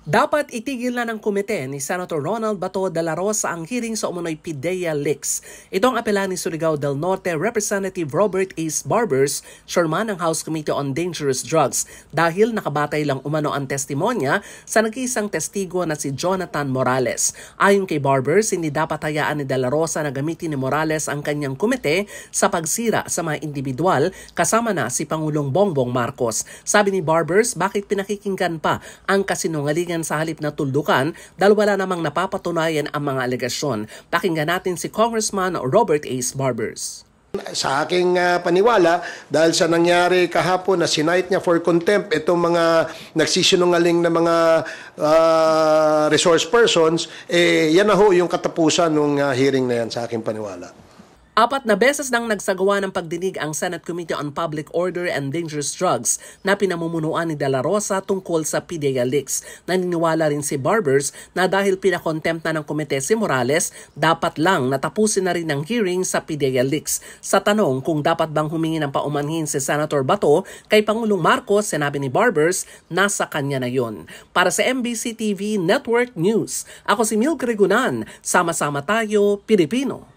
Dapat itigil na ng komite ni Senator Ronald Bato de la Rosa ang hearing sa umunoy PIDEA leaks. Ito ang apela ni Surigao del Norte Representative Robert Ace Barbers, chairman ng House Committee on Dangerous Drugs, dahil nakabatay lang umano ang testimonya sa nag-iisang testigo na si Jonathan Morales. Ayon kay Barbers, hindi dapat hayaan ni de la Rosa na gamitin ni Morales ang kanyang komite sa pagsira sa mga individual kasama na si Pangulong Bongbong Marcos. Sabi ni Barbers, bakit pinakikinggan pa ang kasinungalingan sa halip na tuldukan dahil wala namang napapatunayan ang mga alegasyon. Pakinggan natin si Congressman Robert Ace Barbers. Sa aking paniwala, dahil sa nangyari kahapon na sinight niya for contempt itong mga nagsisinungaling na mga resource persons, yan na ho yung katapusan ng hearing na yan sa aking paniwala. 4 na beses nang nagsagawa ng pagdinig ang Senate Committee on Public Order and Dangerous Drugs na pinamumunuan ni de la Rosa tungkol sa PIDEA leaks. Naniniwala rin si Barbers na dahil pinakontempt na ng komite si Morales, dapat lang natapusin na rin ang hearing sa PIDEA leaks. Sa tanong kung dapat bang humingi ng paumanhin si Senator Bato kay Pangulong Marcos, sinabi ni Barbers, nasa kanya na yun. Para sa MBC TV Network News, ako si Milk Regunan. Sama-sama tayo, Pilipino.